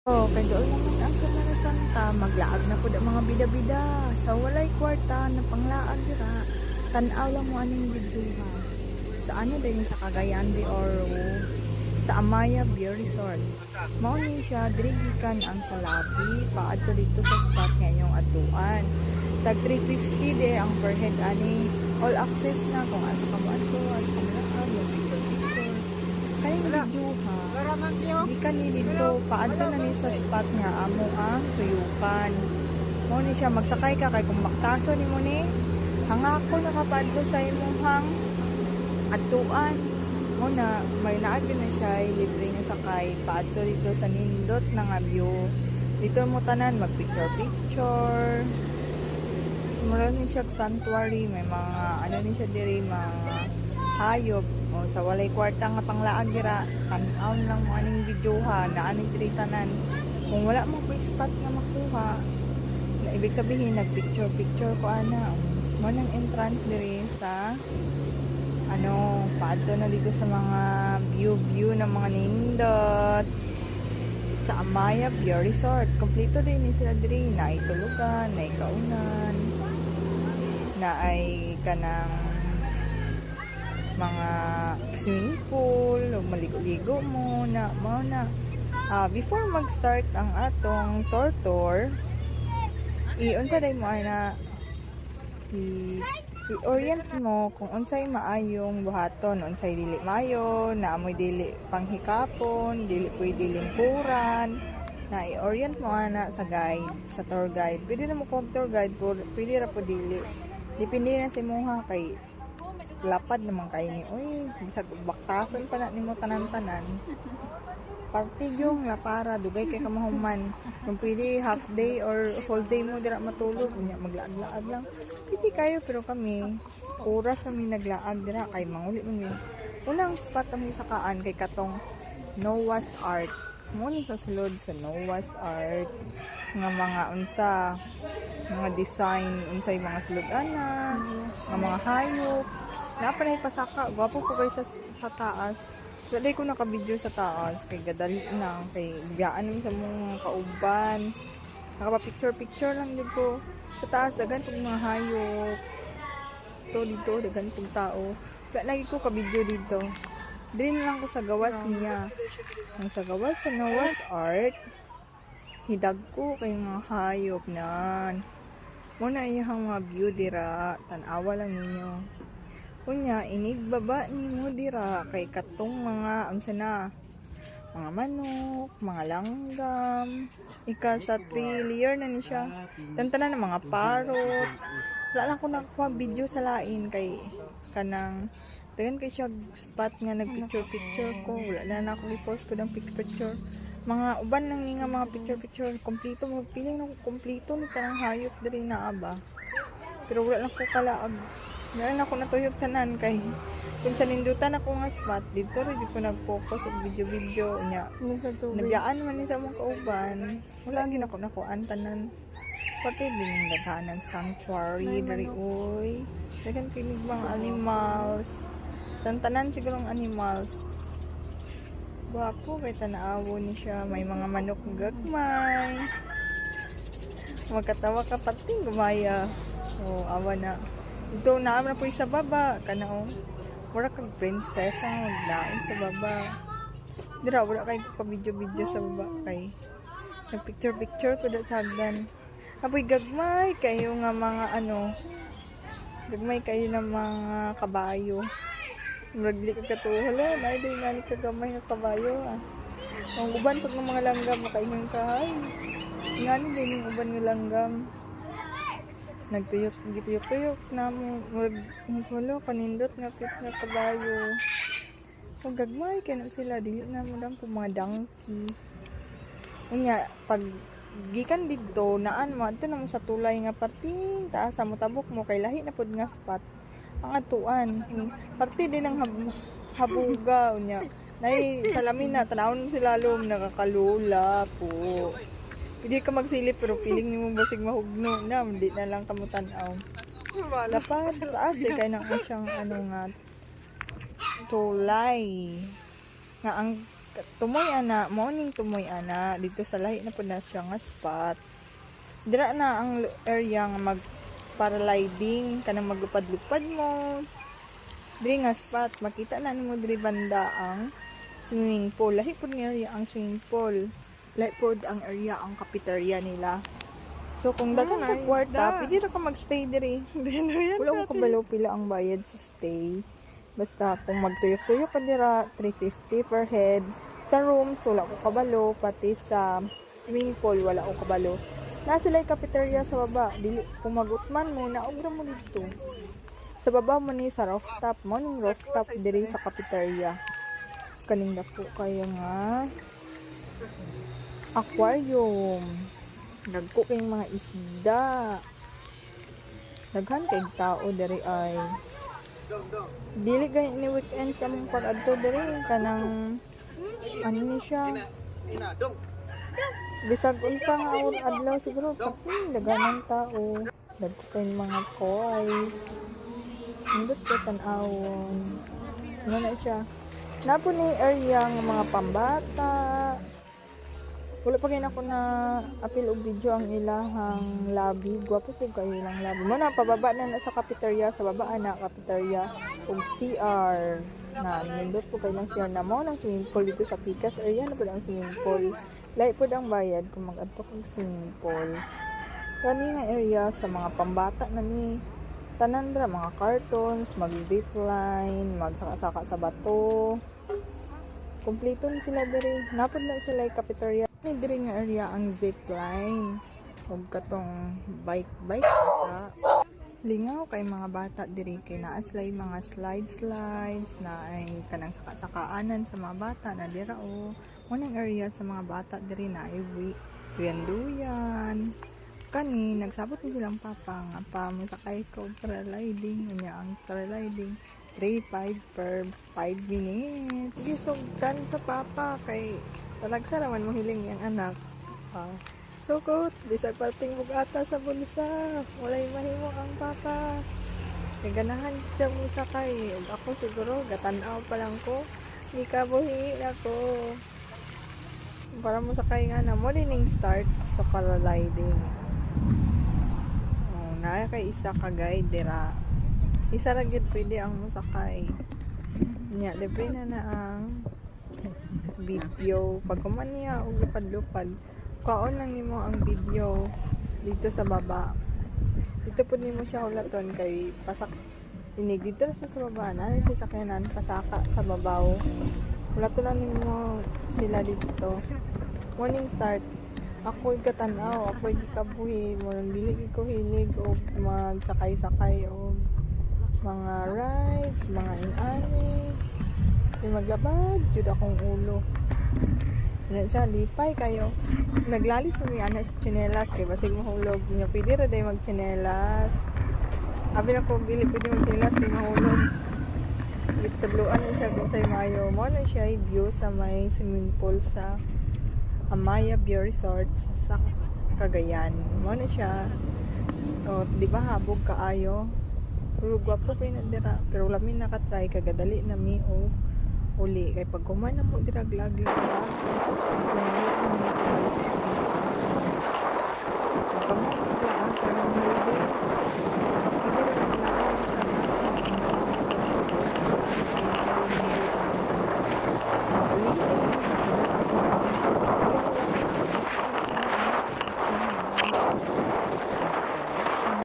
Oh, kay doon naman ang Semana Santa, maglaag na pud ang mga bida-bida. Sa walay kwarta na panglaag dira, tan-aw lang mo aning video ha. Sa ano din sa Cagayan de Oro, sa Amaya Beer Resort. Mao ni siya diri gikan ang Salapi, paadto dito sa spot ngayong atuan. Tag 350 de ang per head ani. All access na kung asa ka mo adto, asa ka mo laag, picture. Kaya video ha. Gikan ni dito, paadto na ni sa spot nga amo ang tuyukan. Mo ni siya magsakay ka kay kung maktaso ni mo ni hangako nakapadto sa imong hang atuan. Mo na may naag din na siya libre nga sakay paadto dito sa nindot na nga view. Dito mo tanan mag picture. Meron din siya sanctuary, may mga ano din siya diri mga hayop o sa walay kwarta nga panglaag dira tan-aw lang mo aning videoha na aning diri tanan. Kung wala mo pa spot nga makuha na ibig sabihin nag picture ko ana mo nang entrance diri sa ano paadto na dito sa mga view ng mga nindot sa Amaya Beer Resort. Kompleto din ni sila diri na ay tulugan, na ay kaunan, na ay kanang mga swimming pool o maligo-ligo mo na before mag-start ang atong tour i-unsa day mo ana i-orient mo kung unsay maayong buhaton, unsay dili maayo, na amoy dili panghikapon, dili pwede lingkuran, na i-orient mo ana sa guide, sa tour guide. Pwede na mo kung tour guide, pwede ra po dili. Depende na sa imuha kay lapad naman kayo ni uy bisag baktason pa na nimo tanan-tanan partigong la para dugay kay kamahuman kung pwede half day or whole day mo dira matulog unya maglaag-laag lang pwede kayo pero kami oras kami naglaag dira kay manguli man mi unang spot kami sa kaan kay katong Noah's Ark mo ni kasulod sa Noah's Ark nga mga unsa mga design unsay mga sulod-ana nga mga hayop. Napanay pasaka, gwapo po kayo sa taas. Dali ko naka-video sa taas, kay gadali na, kay biyaan namin sa mga kauban. Nakapa-picture lang din ko. Sa taas, dagan pong mga hayop. Dito, dagan pong tao. Kaya lagi ko ka-video dito. Dili na lang ko sa gawas niya. Ang sa gawas sa Noah's Ark, hidag ko kay mga hayop na. Muna iyang mga view dira, tanawa lang ninyo. Kunya, inigbaba ni mo dira kay katong mga mga manok, mga langgam, ika sa 3 layer na ni siya. Tantanan ng mga parrot. Wala lang ko nakuha video sa lain kay kanang dagan kay siya spot nga nagpicture ko. Wala na ako i-post ko ng picture. Mga uban lang nga mga picture kompleto mo piling na kompleto ni tanang hayop diri na aba. Pero wala lang ko kalaag. Meron ako natuyog tanan kay kung sa nindutan ako nga spot dito rin ko nag-focus og video niya. Nabiyaan man ni sa mga kauban. Wala gyud ako nakuan tanan. Pati din daghanan sanctuary diri oy. Dagan kinig mga animals. Tantanan siguro ang animals. Gwapo kay tanaawo ni siya. May mga manok gagmay. Magkatawa ka pati gumaya. Oh, awa na. Ito naam na po sa baba kanao. Wala kang princess ang maglaon sa baba. Dira wala kay pa video sa baba kay nagpicture ko da sa hagdan. Apoy gagmay kayo nga mga gagmay kayo ng mga kabayo. Muragli ka katuhala, na din nga ni kagamay nga kabayo. Ang uban pag ng mga langgam makaingon kahay. Nga ni din yung uban ng langgam. Gituyok na mo wala kanindot nga fit nga kabayo. Kung gagmay kay na sila dili na mo lang po mga donkey. Unya pag gikan didto naan mo adto na mo sa tulay nga parting taas mo tabok mo kay lahi na pud nga spot ang atuan. Parte din ng habuga unya. Nay salamin na tanawon sila lom nakakalula po. Hindi ka magsilip pero feeling ni mo basig mahugno na hindi na lang kamo tan-aw. Lapad taas kay nang siyang nga tulay nga ang tumoy ana, morning tumoy ana dito sa lahi na pud na siya nga spot. Dira na ang area nga mag paragliding kanang maglupad-lupad mo. Diri nga spot makita na nimo diri banda ang swimming pool. Lahi pud nga area ang swimming pool. Lahi pud ang area ang cafeteria nila. So kung daghang ka kwarta, pwede ra ka magstay diri. Wala ko kabalo pila ang bayad sa stay. Basta kung magtuyok-tuyok ka dira, 350 per head. Sa rooms, wala ko kabalo. Pati sa swimming pool, wala ko kabalo. Na sila yung cafeteria sa baba. Dili, kung magutman mo, naogra mo dito. Sa baba mo ni sa rooftop. Morning rooftop diri sa cafeteria. Kaning na po kaya nga aquarium. Nagko kayong mga isda. Daghan kayong tao diri ay. Dili gani ni weekend sa mong pag-adto diri kanang ano ni siya. Bisag unsa nga adlaw siguro kapin daghan ng tao. Dagko kayong mga koi. Nindot ko tan-awon. Ano na siya? Napo ni area ng mga pambata. Wala pa kayo ako na apil og video ang ilahang lobby. Gwapo po kayo ilang lobby. Muna, pababa na sa cafeteria. Sa baba na cafeteria. Og CR. Na, nindot po kayo ng CR na mo ng swimming pool dito sa Picas area. Na po ang swimming pool. Lahi po ang bayad kung mag-adto kang swimming pool. Kani nga area sa mga pambata na ni tanandra, mga cartons, mag-zipline, magsaka-saka sa bato. Kompleto na sila diri. Napod na sila yung cafeteria. Diri nga area ang zipline. Huwag katong bike ata. Lingaw kay mga bata diri kay naaslay mga slides na ay kanang saka-sakaanan sa mga bata na dira o. Unang area sa mga bata diri na ay duyan. Kani nagsabot ni silang papa nga pa mo sakay ko paragliding niya ang paragliding 3-5 per 5 minutes. Gisugdan sa papa kay talagsa naman mo hiling yung anak. Sukot, bisag pating bugata sa bulsa. Walay mahimo ang papa. Kay ganahan siya mo sakay. Ug ako siguro gatanaw pa lang ko. Di ka buhi ako. Para mo sakay nga na morning start sa paragliding. Na kay isa ka guide dira. Isa ra gid pwede ang musakay. Nya libre na ang video pag kuman niya og lupad-lupad. Kaon lang nimo ang videos dito sa baba. Dito pud nimo siya ulaton kay pasak inig dito sa baba na sa sakyanan pasaka sa babaw. Ulaton lang nimo sila dito. Morning start. Ako'y katanaw, ako'y gikabuhi, murang dili ko hilig o magsakay-sakay o mga rides, mga inani. Yung maglabad, jud akong ulo. Yan siya, lipay kayo. Naglalis mo yung anak sa tsinelas, kaya basig mahulog. Nga pwede ra day magtsinelas. Abi na ko, dili pwede magtsinelas, kaya mahulog. Gitadluan na siya kung sa'yo mayo. Mo na siya view sa may swimming pool sa Amaya Beer Resorts sa Cagayan. Mo na siya. O, di ba habog kaayo? Pero gwapo kayo na dira. Pero wala mi nakatry. Kagadali na mi o uli. Kaya pag kumain na mo dira glag-glag. Nangyayon na mi pabalik